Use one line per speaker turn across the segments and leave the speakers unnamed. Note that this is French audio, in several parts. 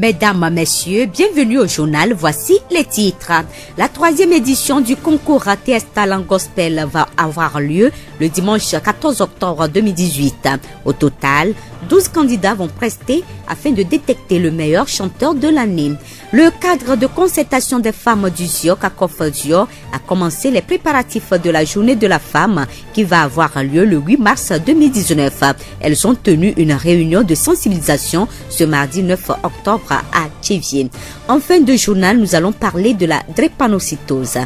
Mesdames, Messieurs, bienvenue au journal. Voici les titres. La 3e édition du concours TS Talent Gospel va avoir lieu le dimanche 14 octobre 2018. Au total, 12 candidats vont prester afin de détecter le meilleur chanteur de l'année. Le cadre de concertation des femmes du ZIO, CACOF ZIO, a commencé les préparatifs de la journée de la femme qui va avoir lieu le 8 mars 2019. Elles ont tenu une réunion de sensibilisation ce mardi 9 octobre à Tchéviers. En fin de journal, nous allons parler de la drépanocytose.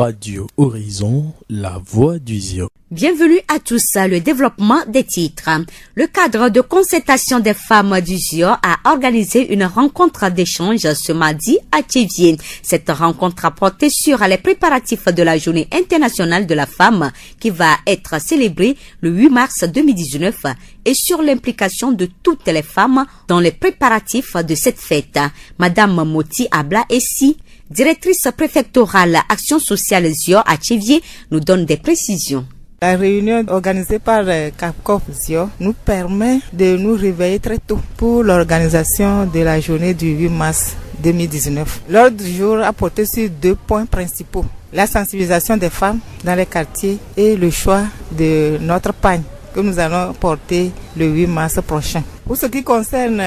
Radio Horizon, la voix du ZIO.
Bienvenue à tous. Le développement des titres. Le cadre de concertation des femmes du ZIO a organisé une rencontre d'échange ce mardi à Tchéviers. Cette rencontre a porté sur les préparatifs de la Journée internationale de la femme qui va être célébrée le 8 mars 2019 et sur l'implication de toutes les femmes dans les préparatifs de cette fête. Madame Moti Abla Essi, directrice préfectorale Action sociale ZIO à Tchéviers, nous donne des précisions.
La réunion organisée par CACOF ZIO nous permet de nous réveiller très tôt pour l'organisation de la journée du 8 mars 2019. L'ordre du jour a porté sur 2 points principaux. La sensibilisation des femmes dans les quartiers et le choix de notre pagne que nous allons porter le 8 mars prochain. Pour ce qui concerne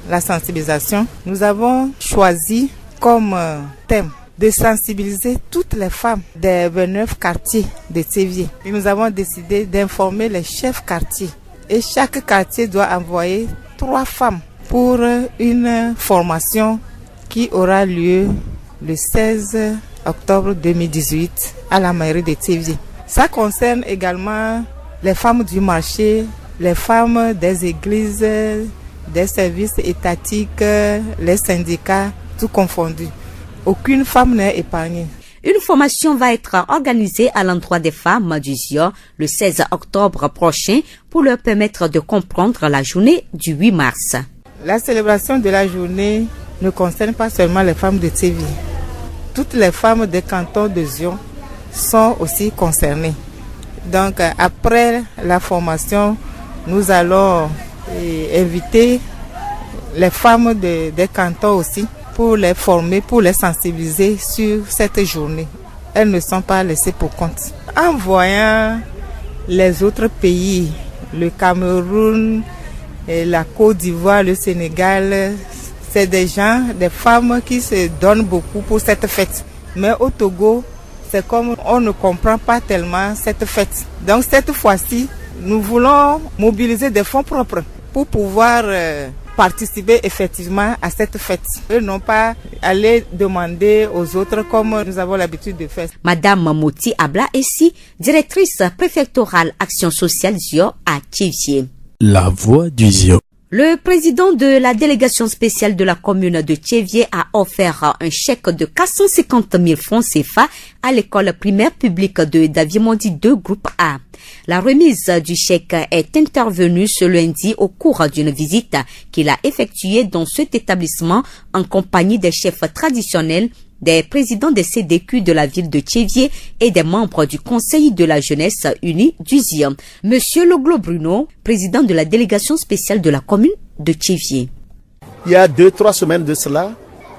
la sensibilisation, nous avons choisi comme thème de sensibiliser toutes les femmes des 29 quartiers de Tchéviers. Et nous avons décidé d'informer les chefs quartiers. Et chaque quartier doit envoyer 3 femmes pour une formation qui aura lieu le 16 octobre 2018 à la mairie de Tchéviers. Ça concerne également les femmes du marché, les femmes des églises, des services étatiques, les syndicats, tout confondu. Aucune femme n'est épargnée.
Une formation va être organisée à l'endroit des femmes du ZIO le 16 octobre prochain pour leur permettre de comprendre la journée du 8 mars.
La célébration de la journée ne concerne pas seulement les femmes de Tchéviers. Toutes les femmes des cantons de ZIO sont aussi concernées. Donc après la formation, nous allons inviter les femmes des cantons aussi pour les former, pour les sensibiliser sur cette journée. Elles ne sont pas laissées pour compte. En voyant les autres pays, le Cameroun, la Côte d'Ivoire, le Sénégal, c'est des gens, des femmes qui se donnent beaucoup pour cette fête. Mais au Togo, c'est comme on ne comprend pas tellement cette fête. Donc cette fois-ci, nous voulons mobiliser des fonds propres pour pouvoir participer effectivement à cette fête et non pas aller demander aux autres comme nous avons l'habitude de faire.
Madame Moti Abla Essi, directrice préfectorale Action sociale ZIO à Tchéviers.
La voix du ZIO.
Le président de la délégation spéciale de la commune de Tchéviers a offert un chèque de 450 000 francs CFA à l'école primaire publique de Davimondi 2 groupe A. La remise du chèque est intervenue ce lundi au cours d'une visite qu'il a effectuée dans cet établissement en compagnie des chefs traditionnels, des présidents des CDQ de la ville de Tchéviers et des membres du Conseil de la jeunesse unie du ZIO. Monsieur Loglo Bruno, président de la délégation spéciale de la commune de Tchéviers.
Il y a 2-3 semaines de cela,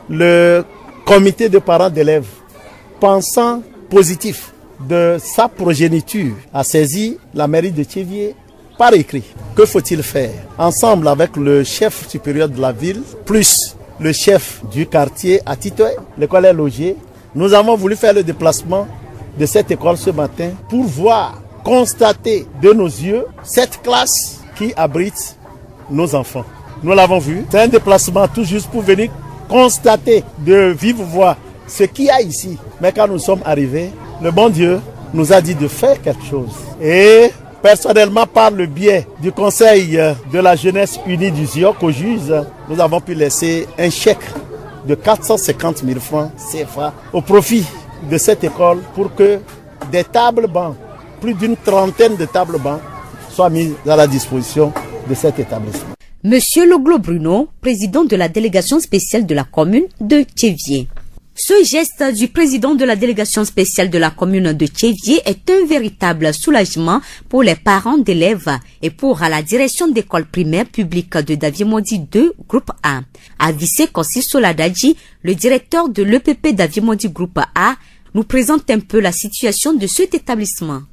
le comité de parents d'élèves, pensant positif de sa progéniture, a saisi la mairie de Tchéviers par écrit. Que faut-il faire? Ensemble avec le chef supérieur de la ville, plus le chef du quartier à Titoé, l'école est logée. Nous avons voulu faire le déplacement de cette école ce matin pour voir, constater de nos yeux cette classe qui abrite nos enfants. Nous l'avons vu. C'est un déplacement tout juste pour venir constater de vive voix ce qu'il y a ici. Mais quand nous sommes arrivés, le bon Dieu nous a dit de faire quelque chose. Et personnellement, par le biais du Conseil de la jeunesse unie du ZIO, nous avons pu laisser un chèque de 450 000 francs CFA au profit de cette école pour que des tables-bancs, plus d'une trentaine de tables-bancs, soient mises à la disposition de cet établissement.
Monsieur Loglo Bruno, président de la délégation spéciale de la commune de Tchéviers. Ce geste du président de la délégation spéciale de la commune de Tchévié est un véritable soulagement pour les parents d'élèves et pour la direction d'école primaire publique de Davimodi 2, groupe A. Avissé Kossi Soladadji, le directeur de l'EPP Davimodi groupe A, nous présente un peu la situation de cet établissement.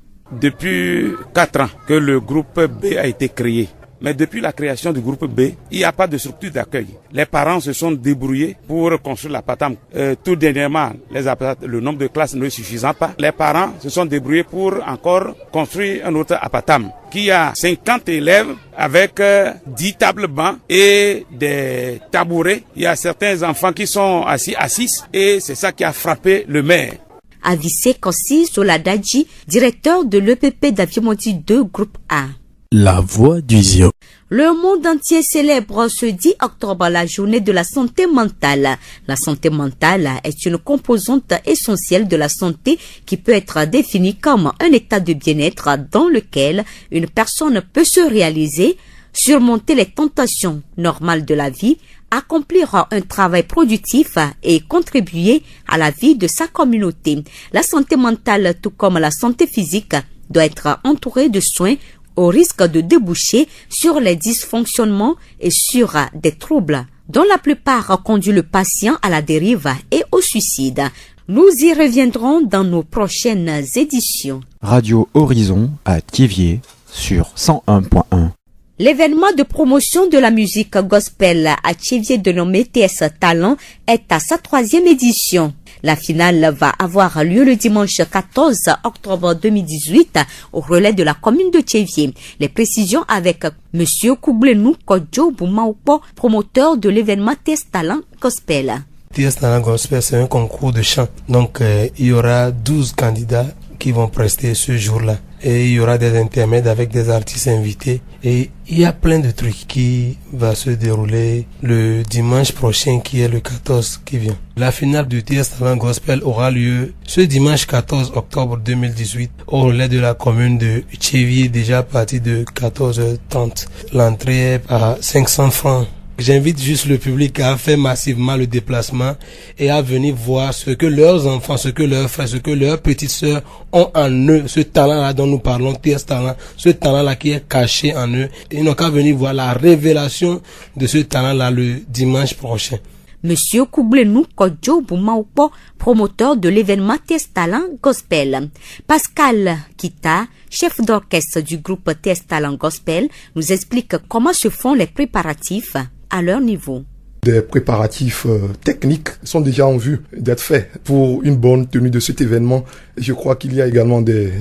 Depuis 4 ans que le groupe B a été créé. Mais depuis la création du groupe B, il n'y a pas de structure d'accueil. Les parents se sont débrouillés pour construire l'appartement. Tout dernièrement, le nombre de classes ne suffisant pas. Les parents se sont débrouillés pour encore construire un autre appartement qui a 50 élèves avec 10 tables bancs et des tabourets. Il y a certains enfants qui sont assis à 6 et c'est ça qui a frappé le maire.
Avissé Kossi Soladadji, directeur de l'EPP Davimodi 2, groupe A.
La voix du Zio.
Le monde entier célèbre ce 10 octobre la journée de la santé mentale. La santé mentale est une composante essentielle de la santé qui peut être définie comme un état de bien-être dans lequel une personne peut se réaliser, surmonter les tentations normales de la vie, accomplir un travail productif et contribuer à la vie de sa communauté. La santé mentale, tout comme la santé physique, doit être entourée de soins au risque de déboucher sur les dysfonctionnements et sur des troubles dont la plupart conduisent le patient à la dérive et au suicide. Nous y reviendrons dans nos prochaines éditions.
Radio Horizon à Thiévié sur 101.1.
L'événement de promotion de la musique gospel à Thiévié dénommé TS Talent est à sa 3e édition. La finale va avoir lieu le dimanche 14 octobre 2018 au relais de la commune de Thiévié. Les précisions avec Monsieur Koublenou Kodjo Boumaoupo, promoteur de l'événement TS Talent Gospel.
TS Talent Gospel, c'est un concours de chant. Donc, il y aura 12 candidats qui vont prester ce jour-là. Et il y aura des intermèdes avec des artistes invités. Et il y a plein de trucs qui va se dérouler le dimanche prochain, qui est le 14 qui vient. La finale du TS Talent Gospel aura lieu ce dimanche 14 octobre 2018 au relais de la commune de Thiévié, déjà à partir de 14h30. L'entrée est à 500 francs. J'invite juste le public à faire massivement le déplacement et à venir voir ce que leurs enfants, ce que leurs frères, ce que leurs petites sœurs ont en eux, ce talent-là dont nous parlons, TS Talent, ce talent-là qui est caché en eux. Ils n'ont qu'à venir voir la révélation de ce talent-là le dimanche prochain.
Monsieur Koublenou Kodjo Boumaoupo, promoteur de l'événement TS Talent Gospel. Pascal Kita, chef d'orchestre du groupe TS Talent Gospel, nous explique comment se font les préparatifs à leur niveau.
Des préparatifs techniques sont déjà en vue d'être faits pour une bonne tenue de cet événement. Je crois qu'il y a également des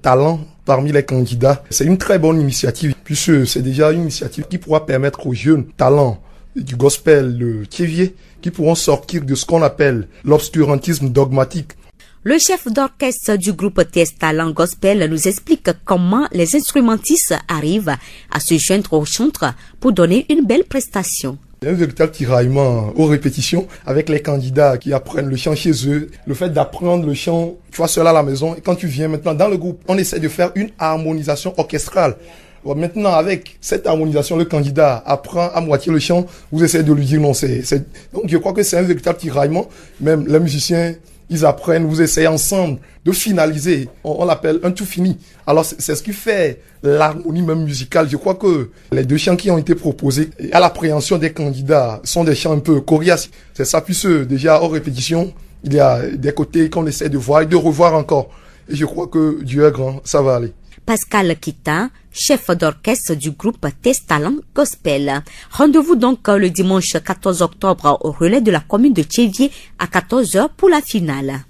talents parmi les candidats. C'est une très bonne initiative puisque c'est déjà une initiative qui pourra permettre aux jeunes talents du gospel de Thiévié qui pourront sortir de ce qu'on appelle l'obscurantisme dogmatique.
Le chef d'orchestre du groupe TS Talent Gospel nous explique comment les instrumentistes arrivent à se joindre au chantre pour donner une belle prestation.
Il y a un véritable tiraillement aux répétitions avec les candidats qui apprennent le chant chez eux. Le fait d'apprendre le chant, tu vois, seul à la maison. Et quand tu viens maintenant dans le groupe, on essaie de faire une harmonisation orchestrale. Bon, maintenant, avec cette harmonisation, le candidat apprend à moitié le chant. Vous essayez de lui dire non. Donc, je crois que c'est un véritable tiraillement. Même les musiciens, ils apprennent, vous essayez ensemble de finaliser. On l'appelle un tout fini. Alors, c'est ce qui fait l'harmonie même musicale. Je crois que les 2 chants qui ont été proposés à l'appréhension des candidats sont des chants un peu coriaces. C'est ça, puisque déjà, hors répétition, il y a des côtés qu'on essaie de voir et de revoir encore. Et je crois que Dieu est grand, ça va aller.
Pascal Kita, chef d'orchestre du groupe TS Talent Gospel. Rendez-vous donc le dimanche 14 octobre au relais de la commune de Thiévié à 14h pour la finale.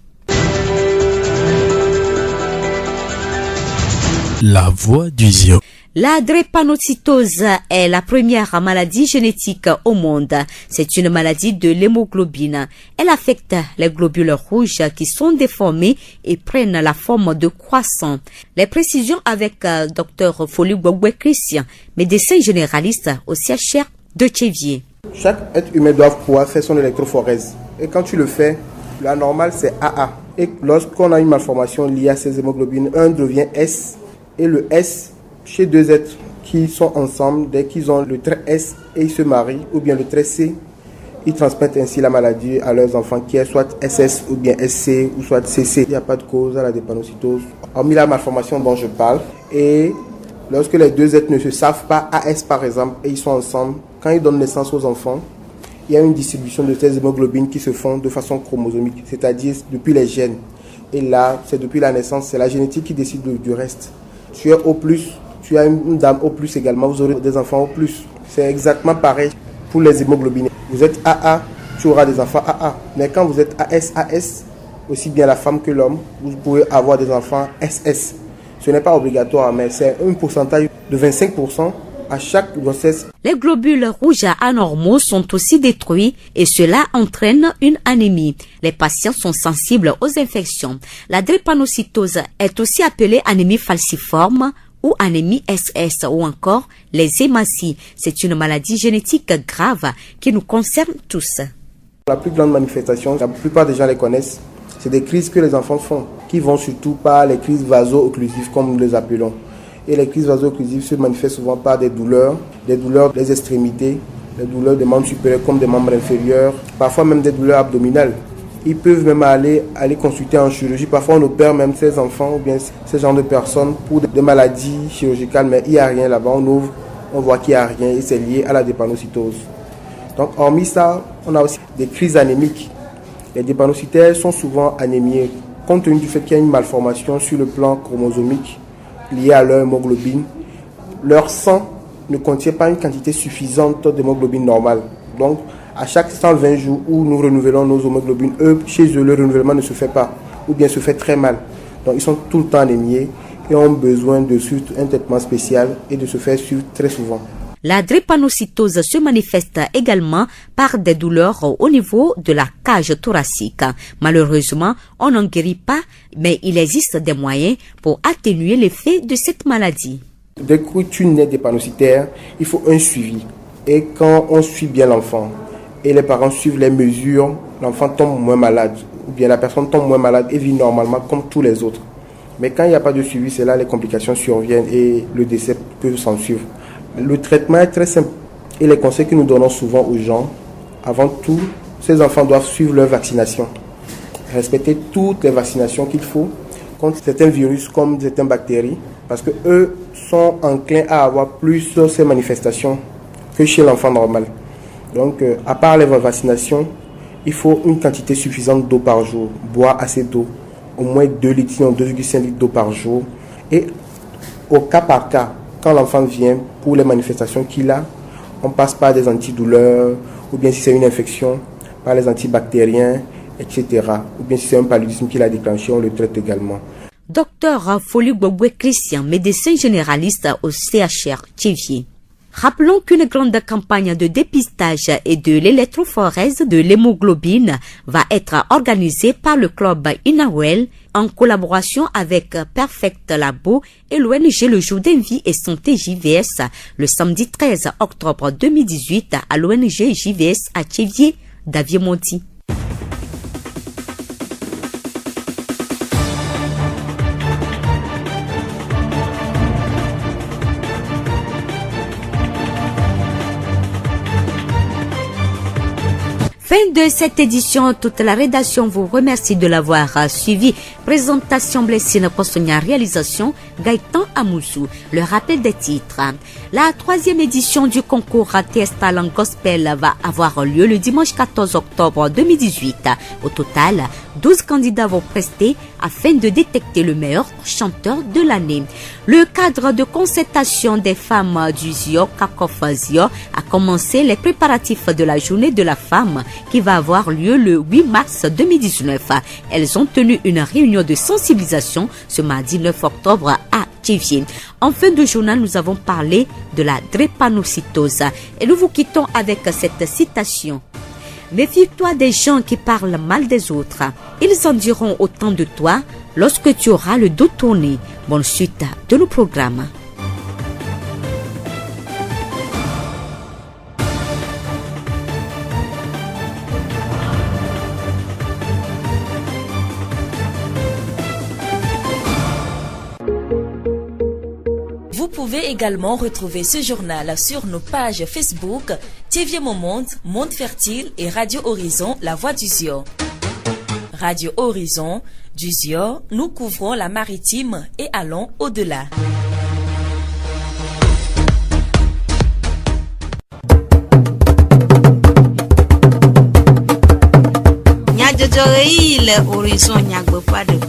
La voix du Zio.
La drépanocytose est la première maladie génétique au monde. C'est une maladie de l'hémoglobine. Elle affecte les globules rouges qui sont déformés et prennent la forme de croissants. Les précisions avec Dr Foli Gbogwe Christian, médecin généraliste au CHR de Thiévié.
Chaque être humain doit pouvoir faire son électrophorèse. Et quand tu le fais, la normale c'est AA. Et lorsqu'on a une malformation liée à ces hémoglobines, un devient S. Et le S, chez 2 êtres qui sont ensemble, dès qu'ils ont le trait S et ils se marient, ou bien le trait C Ils transmettent ainsi la maladie à leurs enfants qui est soit SS ou bien SC ou soit CC. Il n'y a pas de cause à la drépanocytose. Hormis la malformation dont je parle. Et lorsque les deux êtres ne se savent pas, AS par exemple, et ils sont ensemble, quand ils donnent naissance aux enfants, il y a une distribution de ces hémoglobines qui se font de façon chromosomique, c'est-à-dire depuis les gènes. Et là, c'est depuis la naissance, c'est la génétique qui décide du reste. Tu es O+, tu as une dame O+, également, vous aurez des enfants O+. C'est exactement pareil pour les hémoglobines. Vous êtes AA, tu auras des enfants AA. Mais quand vous êtes AS, aussi bien la femme que l'homme, vous pouvez avoir des enfants SS. Ce n'est pas obligatoire, mais c'est un pourcentage de 25% à chaque grossesse.
Les globules rouges anormaux sont aussi détruits et cela entraîne une anémie. Les patients sont sensibles aux infections. La drépanocytose est aussi appelée anémie falciforme ou anémie SS ou encore les hématies. C'est une maladie génétique grave qui nous concerne tous.
La plus grande manifestation, la plupart des gens les connaissent, c'est des crises que les enfants font, qui vont surtout par les crises vaso-occlusives comme nous les appelons. Et les crises vaso-occlusives se manifestent souvent par des douleurs des extrémités, des douleurs des membres supérieurs comme des membres inférieurs, parfois même des douleurs abdominales. Ils peuvent même aller consulter en chirurgie. Parfois, on opère même ces enfants ou bien ces genres de personnes pour des maladies chirurgicales, mais il n'y a rien là-bas. On ouvre, on voit qu'il n'y a rien et c'est lié à la drépanocytose. Donc, hormis ça, on a aussi des crises anémiques. Les drépanocytaires sont souvent anémiés, compte tenu du fait qu'il y a une malformation sur le plan chromosomique liée à leur hémoglobine. Leur sang ne contient pas une quantité suffisante d'hémoglobine normale. Donc, à chaque 120 jours où nous renouvelons nos hémoglobines, chez eux, le renouvellement ne se fait pas, ou bien se fait très mal. Donc, ils sont tout le temps anémiés et ont besoin de suivre un traitement spécial et de se faire suivre très souvent.
La drépanocytose se manifeste également par des douleurs au niveau de la cage thoracique. Malheureusement, on n'en guérit pas, mais il existe des moyens pour atténuer l'effet de cette maladie.
Dès que tu nais drépanocytaire, il faut un suivi. Et quand on suit bien l'enfant et les parents suivent les mesures, l'enfant tombe moins malade, ou bien la personne tombe moins malade et vit normalement comme tous les autres. Mais quand il n'y a pas de suivi, c'est là les complications surviennent et le décès peut s'en suivre. Le traitement est très simple et les conseils que nous donnons souvent aux gens, avant tout, ces enfants doivent suivre leur vaccination. Respecter toutes les vaccinations qu'il faut contre certains virus comme certaines bactéries, parce que eux sont enclins à avoir plus ces manifestations que chez l'enfant normal. Donc, à part les vaccinations, il faut une quantité suffisante d'eau par jour, boire assez d'eau, au moins 2 litres, sinon 2,5 litres d'eau par jour. Et au cas par cas, quand l'enfant vient pour les manifestations qu'il a, on passe par des antidouleurs, ou bien si c'est une infection, par les antibactériens, etc. Ou bien si c'est un paludisme qu'il a déclenché, on le traite également.
Docteur Foli Gbogwe Christian, médecin généraliste au CHR Thiviers. Rappelons qu'une grande campagne de dépistage et de l'électrophorèse de l'hémoglobine va être organisée par le club Inawel en collaboration avec Perfect Labo et l'ONG Le Jour d'Envie et Santé JVS le samedi 13 octobre 2018 à l'ONG JVS à Thiviers, Davier-Monti. Fin de cette édition, toute la rédaction vous remercie de l'avoir suivi. Présentation Blessine Postonia, réalisation Gaëtan Amoussou. Le rappel des titres. La 3e édition du concours TS Talent Gospel va avoir lieu le dimanche 14 octobre 2018. Au total, 12 candidats vont prester afin de détecter le meilleur chanteur de l'année. Le cadre de concertation des femmes du ZIO, Kakof ZIO, a commencé les préparatifs de la journée de la femme qui va avoir lieu le 8 mars 2019. Elles ont tenu une réunion de sensibilisation ce mardi 9 octobre à Thiviers. En fin de journal, nous avons parlé de la drépanocytose et nous vous quittons avec cette citation. Méfie-toi des gens qui parlent mal des autres. Ils en diront autant de toi lorsque tu auras le dos tourné. Bonne suite de nos programmes.
Vous pouvez également retrouver ce journal sur nos pages Facebook, TV Monde, Monde Fertile et Radio Horizon, La Voix du Zio. Radio Horizon, du Zio, nous couvrons la maritime et allons au-delà.
Le horizon pas de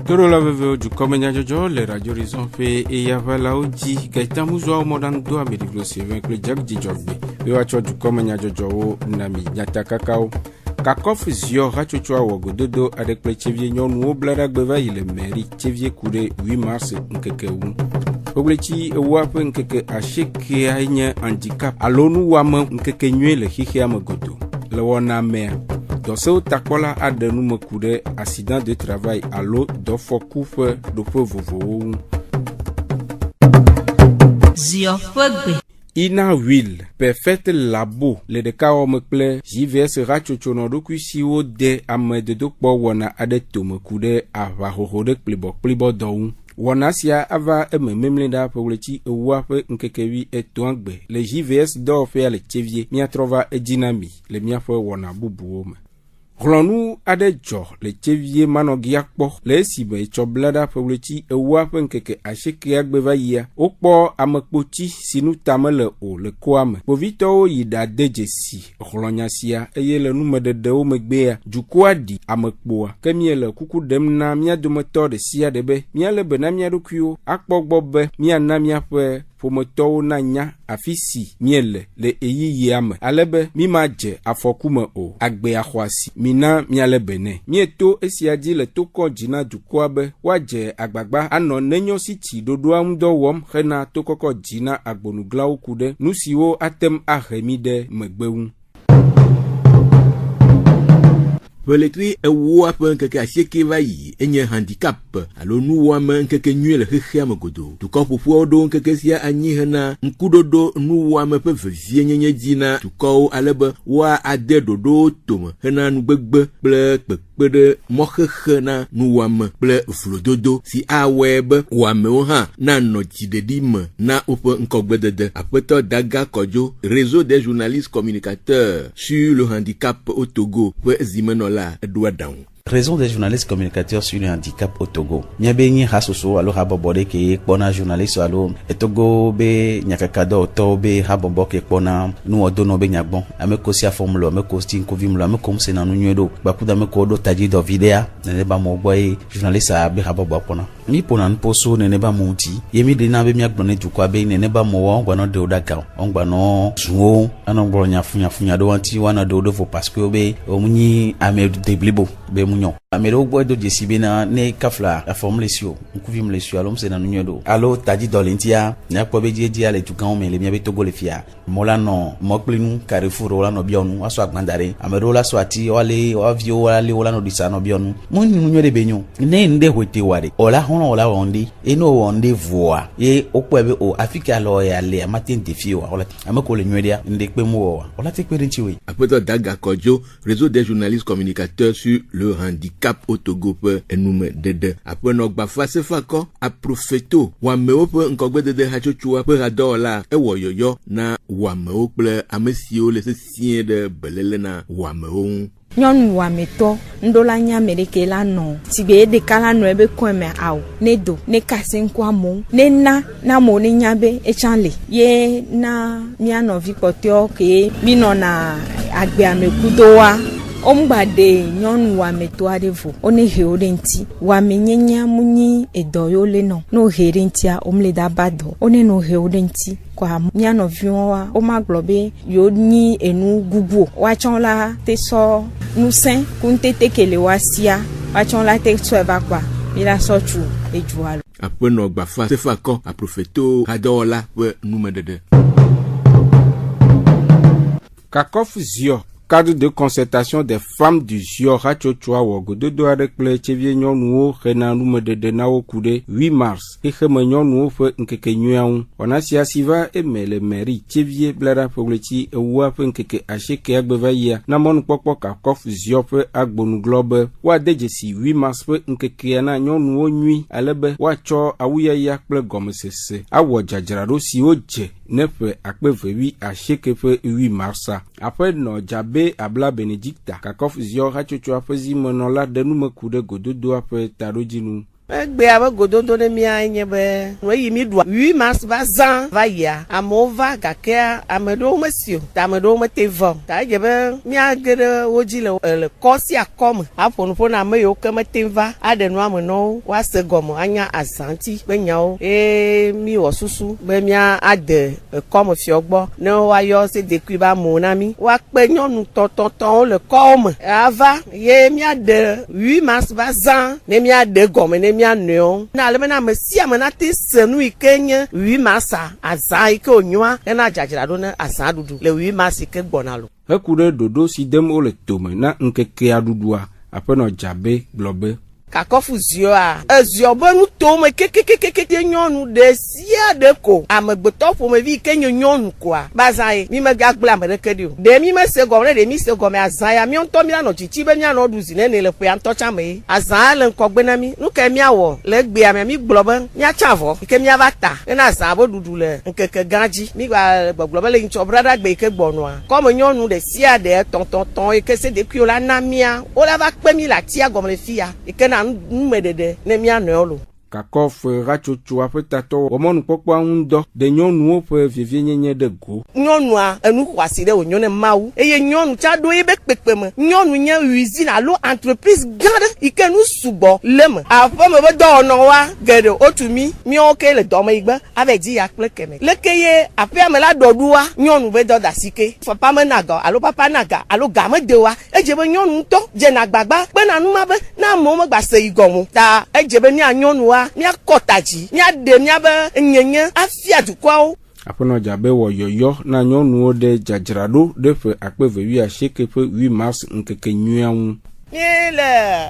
Toro la veve du Komenya Jojo, le Radio Horizon fait et yavala oji, gaita muzwa o modan do ameriglo se avec le jag di jogbe. Le wacho du Komenya Jojo nami nyata kakao. Kakof zio rachochwa wogododo avec le chevier nyon wo blada gbeva ile mairie chevier couré 8 mars nkeke wu. Oglechi wape nkeke asheke anya handicap alonu wama nkeke nywe le hihi amagodo. Le wana mea. Dans ce takola a de nous me courir accident de travail à l'eau de fokouf de vovo. Ina will perfect labo le de ka o me ple JVS rachochono do kusiwo de amede do po wona ade to me courir ava ho de plibo do. Wanasia ava mememlenda powleti wape nkekewi etwangbe le JVS do fait le chevier mia trova e dinami le mia fo wona bubuome. Rolonu ade jo le chevier manogiakpo le sibe choblada powleti wape nkeke asheke agbeva ya okpo amekpoti sinu tamele o le koame povito yida dejesi rolonyasia eye le numedede o megbea jukwadi amekpoa kemie le kuku demna mia dometo de sia debe mia le bena mia dokuyo akpogbobe mia na mia pe fomoto na nya afisi miele le eyi yame alebe mi maje afokume o agbe ahwasi mina miale bene mieto esiadi le toko jina dukwabe waje agbagba ano nenyo siti dodo amdo wom hena tokoko jina agbonugla okude nusiwo atem ahemide megbewu.
Peletri e wapa nkeke asheke vayi enye handicap alo nu wama nkeke nyele hehia magodo tuko odo nkeke sia anyi hena nkudodo nu wama pe vevie nyenye jina tuko alebe wa ade dodo tome hena nu gbegbe ple kpekpede mohehe na nu wama ple vlododo si awebe wame ha na no jidedi me na ope nkogbedede apeto daga kojo réseau des journalistes communicateurs sur le handicap au Togo pe zimeno
Réseau des journalistes communicateurs sur le handicap au Togo. Nyabeni hasoso alo habobode ke pona journaliste alo Togo be nyakakado to be habobo ke pona nu odono be nyakbon ame kosi afomlo ame kosti nkovimlo ame komse na nu nyedo bakuda me kodo taji do vidéa ne ba mo boy journaliste be habobo pona mi pona nposo ne ba monti yemi de na be nyakbon ne tukwa be ne ba mo wa ngwa no de odaka ngwa no zuo ana ngbo nyafunya do wanti wana do fo parce que be omunyi ame de blibo be munyo amero boy do jesibena ne kafla la forme lesio nkuvim lesio alom se na nyodo alo taji dolentia nya ko be jeje ale tukan me le mi be togo le fia molano moklinu carrefour wala no bionu aso agbandare amero la swati wale avio wala no disano bionu muni nyode benyo ne nde hote ware ola hono ola wonde eno wonde voa e okpebe o afika lo ya le matin defio wala ameko le nyode nde pe mo wala te pe ntiwe
apeto daga kojo réseau des journalistes communicateurs sur le handicap au Togo pe enume dede après no gba face fako a profeto wa me pe nkogbe dede ha chochua pe radola e woyoyo na wa me ple amesio le sien de belele na wa me
nyɔnu wametɔ ndola nya mereke la no tigbe de kala no ebe kweme aw ne do ne kasenkwa mo ne na mo ne nyabe echanle ye na mia no vikotio ke mi no na agbe amekudowa omgbade nyɔnu wametɔ adevo one he orenti wamenyenya munyi edoyo le no herentia omle da bado one no he orenti kwa mia no viwa o maglobe yo ni enu gugu wa chonla te so nusen kunte tekele wasia wa chonla te so eba kwa mira so chu ejualo
apeno gba fa se fa ko a profeto hadola we numedede
kakof zio cadre de concertation des femmes du Zio Hachochoa Wogododo Adekple Chevie Nyonuo Rena Numede Nao Kude 8 mars Echeme Nyonuo Fe Nkeke Nyuaun Onasia Siva Emele Meri Chevie Blera Fogleti Ewa Fe Nkeke Asheke Agbevaya Namon Pokpo Kakof Zio Fe Agbonu Globe Wa Dejesi 8 mars Fe Nkeke Ana Nyonuo Nui Alebe Wacho Awuya Yakple Gomesese Awo Jajarado Si Oje Nefe Akbevewi Asheke Fe 8 mars Après no Jabe Abla Benedicta Kakof Zio Hachochoa Fezi Monola Denume Kude Gododo Ape Tarojinu
Gbe ave gododo ne mia nye be no yi mi do 8 mars va zan va ya amova gake amedo mesio tamedo metevo ta je be mia gere oji le kosi akom afonu fo na me yo kemetenva ade no ameno wa se gomo anya azanti be nyao mi osusu be mia ade kom fi ogbo ne wa yo se dekui ba monami wa pe nyonu tonton le ava ye mia de 8 mars va zan ne mia de gomo ne mia neo na le na mesi amana te senu ikenye 8 masa azan ike onwa na jajira do na azan dudu le 8 mars ike gbonalo
Hekure dodo si dem ole tome na nkeke adudua apeno Jabe Globe
Kakofu Zio a Zio bonu to me kekekekeke nyonu de sia de ko amegbeto fo me vi ke nyonu kwa bazai mi me gagbla me rekedi o de mi me se gomre de mi se gome azaya mi onto mi na no chichi be mi na oduzi ne le pe anto cha me azan le nkogbe na mi nu ke mi awo le gbe am mi globe mi achavo ke mi avata na azan bo dudu le nkeke ganji mi gba globe le ncho brada gbe ke gbonu a comme nyonu de sia de tonton ke se de kiola na mia o la va pe mi la tia gomre fia ke na mmedede ne mia neolo
Kakof Rachochoa Petato Omonu Pokwa Undo de nyonu ope vivie nyenye de go
nyonu a enu kwasi de onyone mawu eye nyonu cha do ebe pepeme nyonu nya usine alo entreprise grande ikenu subo leme afo me be do no wa gede otumi mi o ke le do me igba ave ji ya plekeme lekeye ape me la doduwa nyonu be do dasike papa me naga alo papa naga alo game dewa ejebe nyonu to je na gbagba pe na nu ma be na mo me gba se igomu ta ejebe ni anyonu wa mia kotaji mia de mia be nyenye afia dukwa
Apeno Jabe wo yoyo na nyonu ode jajrado de fe akpevewi asheke fe 8 mars nkeke nyuawu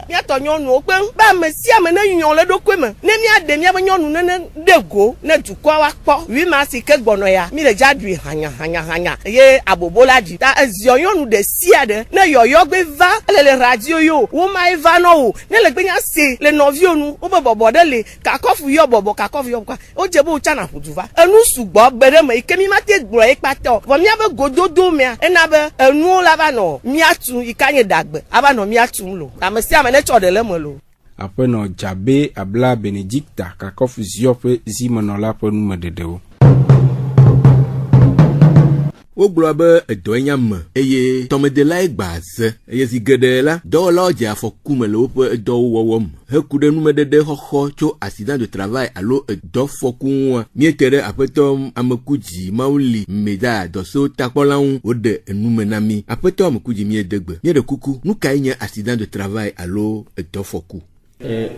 mia to nyonu open ba me si ame na yunyon le dokweme ne mia de mia be nyonu ne dego ne dukwa wa po 8 mars ke gbono ya mi le jadui hanya ye abobola di ta Zio nyonu de sia de ne yoyo gbe va le radio yo wo mai va no ne le gbe nya se le novio nu o bobo de le kakofu yo bobo kwa o je bo cha na fuduva enu sugbo gbere me ike mi mate gboro ipato bo mia be gododo mia ena be enu la ba no mia tu ikanye dagbe aba no mia lo amesi amene chodele molo
Apeno Jabe Abla Benedicta Kakof Zio Fe Zimonola pe numededeo
wo globe edoyam eye tomedela egbaze eye zigedela do loje afokume le wo do wowom hekude numedede hoho cho accident de travail alo do fokun mietere apetom amekuji mauli meda do so takpolan ode enumenami apetom amekuji miedegbe miede kuku nuka nye accident de travail alo do foku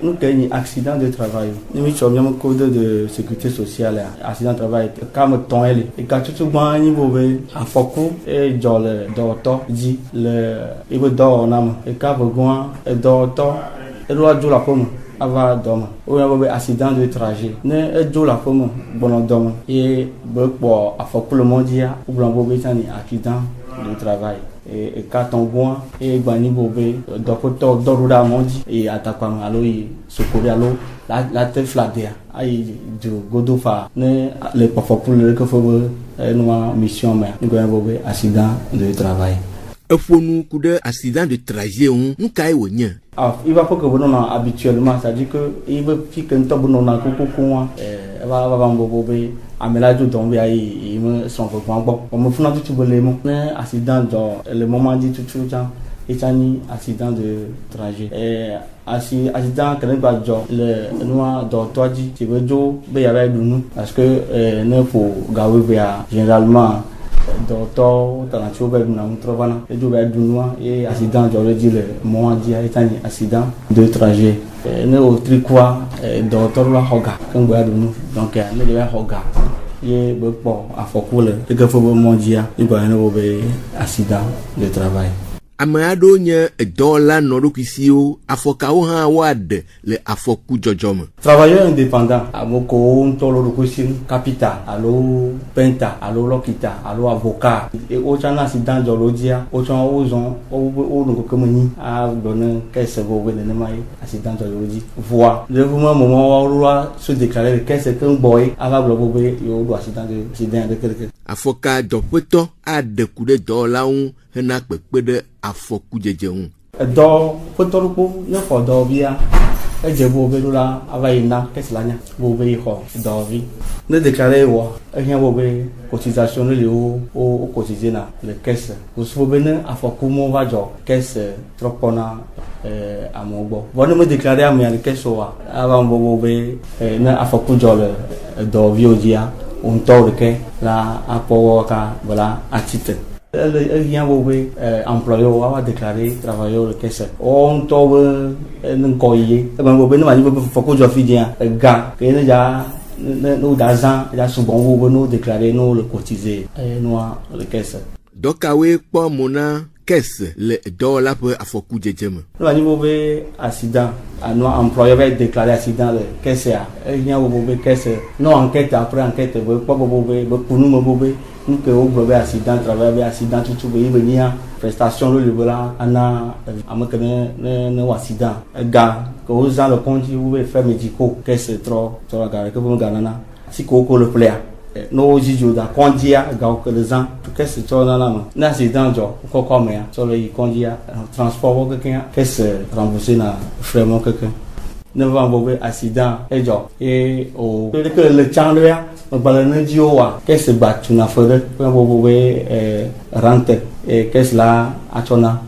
nous gagnons accident de travail. Nous avons un code de sécurité sociale, accident de travail. Comme ton elle, et quand tu vas niveau à Fokou et dans le docteur dit le il veut dormir et quand vous voyez le docteur il doit jouer la pomme avant dormir. Ou un accident de trajet. Ne joue la pomme bon dormir et pour à Fokou le monde dia ou blanc bobé tani accident de travail. Et quand on voit et bani bobé docteur doruda mondi et attaquant alo i sokori alo la te flader ai du godofa ne le pour le que faut nous mission mais nous avons bobé accident de travail
efonu kude accident de trajet on nukai wonye
il va pas que vous non habituellement ça dit que il veut fi que nto bono na kokoko va bobé amela du tomber ai il me son bon on me funa tout bolé mon accident dans le moment dit tout temps et tani accident de trajet accident que pas jo le noir dans toi dit tu veux jo be ya ba dunu parce que ne faut gawe be généralement docteur dans la choube na mutrovana et jo ba dunu et accident je le dit le moment dit et tani accident de trajet ne au tricot docteur la hoga quand ba dunu donc ne le hoga ye bon afɔku le eke fɔ be mɔdzia igba ne wo be accident de travail.
Ame aɖewo nye dɔwɔla nɔɖokuisiwo afɔkawo hã woaɖe le afɔku dzɔdzɔ me.
Travailleur indépendant amekowo ŋutɔ le ɖokuisi kapita alo penta alo lɔkita alo avocat wotsɔ na accident dzɔ le wo dzia wotsɔ wozɔn wo nɔ keke me nyi agblɔ ne kɛse bo be nenema ye accident dzɔ le wo dzi voa ɖevuma mɔmɔ wa so déclaré le kɛse ke ŋgbɔ ye ava gblɔ bo be yewo ɖo accident ɖeke.
Afɔka dɔƒetɔ aɖe ku ɖe dɔwɔlawo ŋu hena kpekpe ɖe afɔkudzedze ŋu.
Dɔ ƒetɔɖokpo ne xɔ dɔwɔvia edze bo be ɖo la ava yi na kɛse la nya bo be yi xɔ dɔwɔvi ne déclaré wɔ ehiã bo be cotisation ne le wo cotisé na le kɛse wosu be ne afɔku mo va dzɔ kɛse trɔ kpɔna amewo gbɔ vɔ ne me déclaré amea le kɛse wa ava bo be ne afɔku dzɔ le dɔwɔviwo dzia ŋutɔwo ɖeke la akpɔ ka bela atite. Ehiã bo be employeur ava déclaré travailleur le kɛse wo ŋutɔ be ne ŋkɔ yi egbe bo be ne ma nyi be fɔku dzɔ fi dzia ega ke ne dza ne wo da zã dza sugbɔ wo be ne wo déclaré ne wo le cotisé nua le kɛse.
Dɔkawoe kpɔ mo na kɛse le dɔwɔla ƒe afɔkudzedze me.
Ne ma nyi be accident anɔ employeur va déclaré accident le kɛsea ehiã bo be kɛse no enquête après enquête be kpɔ bo be kunu me bo be nuke wo gblɔ be accident travail be accident tutu be yi be nia prestation lo le be la ana ame ke ne wɔ accident ega ke wo zã le kɔndzi wo be frais médicaux kɛse trɔ ga ke be ga nana si ke wo le plea ne wo dzidzo da kɔndzia ga wo ke le zã kɛse trɔ nana me ne accident dzɔ kɔkɔ mea trɔ le yi kɔndzia transport wo keke kɛse remboursé na frais mo keke ne va bo be accident edzɔ ye o ke le tsã ɖea megbalẽ ne dziwo wa kɛse gba tuna fe ɖe ƒe bo be rente kɛse la atsɔna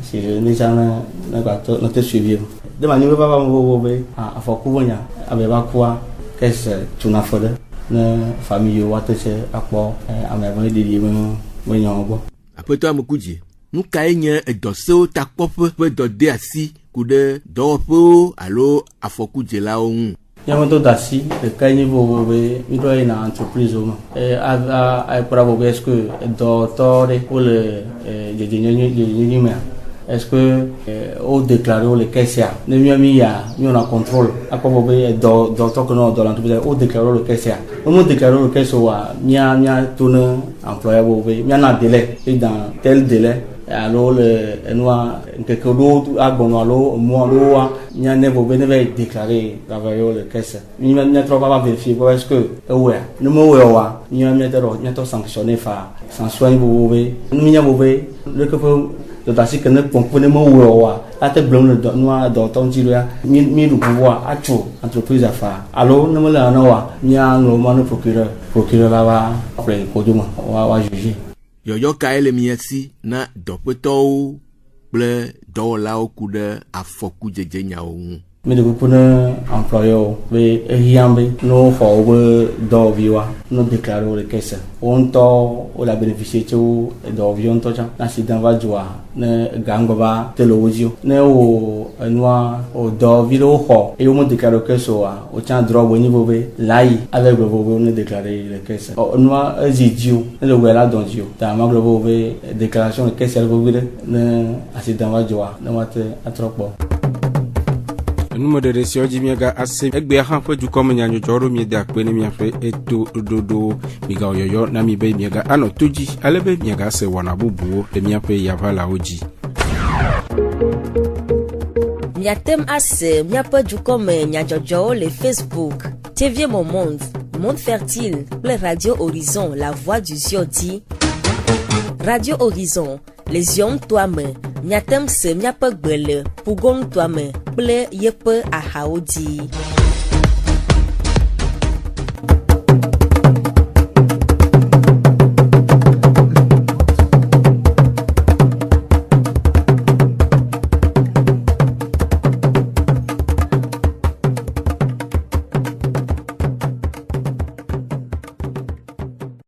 si ne tsã ne gba ne te suivi o de ma nyi be va bo be afɔku be nya abe va kua kɛse tuna fe ɖe ne famille wa te tse akpɔ ame be ɖiɖi me nyawo gbɔ.
Aƒetɔ Amekudzi nu kae nye edɔsewo takpɔƒe ƒe dɔde asi ku ɖe dɔwɔƒewo alo afɔkudzelawo ŋu.
Nyɔnu da asi ɖeka nye bo be mi ɖo yina entreprise wo me akpɔra bo be est-ce que dɔwɔtɔ ɖe wo le dzedzenyenye mea est-ce que wo déclaré wo le kɛsea ne mi ya mi wɔna contrôle akpɔ bo be dɔwɔtɔ ke ne wɔ dɔ le entreprise wo déclaré wo le kɛsea ne mo déclaré wo le kɛsea wa mia to ne employeur bo be mia na délai et dans tel délai alo le enua nkeke ɖo agbɔnɔ alo emu alo wa mia ne bo be ne va déclaré travailleur le kɛse mi trɔ va vérifier bo est-ce que ewɔa ne me wɔa wa miatɔ sanctionner fa sanction bo be ne mi nya bo be le ke ƒe dɔtasi ke ne kpɔnkpɔ ne me wɔa wa ate gblɔm le nua dɔwɔtɔ ŋuti ɖoa mi ɖu ʋuvɔa atso entreprise afa alo ne me le ene wa mia ŋlɔ ma ne procureur la va ƒle kodome wa juger.
Yɔyɔ kae le mia si na dɔƒetɔwo kple dɔwɔlawo ku ɖe afɔkudzedze nyawo ŋu.
Mi de kuku ne employeur be ehiã be ne wo xɔ wobe dɔwɔviwoa ne déclaré wo le kɛse wo ŋutɔ wo la bénéficier tso dɔwɔviwo ŋutɔ tsã ne accident va dzɔa ne ga ŋgɔ va te le wo dzi o ne wo enua wo dɔwɔvi ɖewo xɔ eye wo me déclaré kɛse oa wo tsã drɔ bo nyi bo be layi ave gblɔ bo be wo ne déclaré le kɛse enua ezi dzi o ne le wɔe la dɔn dzi o ta ma gblɔ bo be déclaration le kɛse le bo be ɖe ne accident va dzɔa ne wa te atrɔ kpɔ.
Nume de dzi miaga ase egbea hã ƒe dukɔme nyanyɔdzɔ ɖo miede akpe ne miaƒe eto ɖoɖo migawɔ yɔyɔ na mi be miaga anɔ to dzi ale be miaga se wɔna bubuwo le miaƒe yavalawo dzi.
Miatem ase miaƒe dukɔme nyadzɔdzɔwo le Facebook TV Monde Fertile kple Radio Horizon La Voix du Zion dzi. Radio Horizon le Zion ŋutɔa me miatem se miaƒe gbe le Pugon ŋutɔa me kple yeƒe ahawo dzi.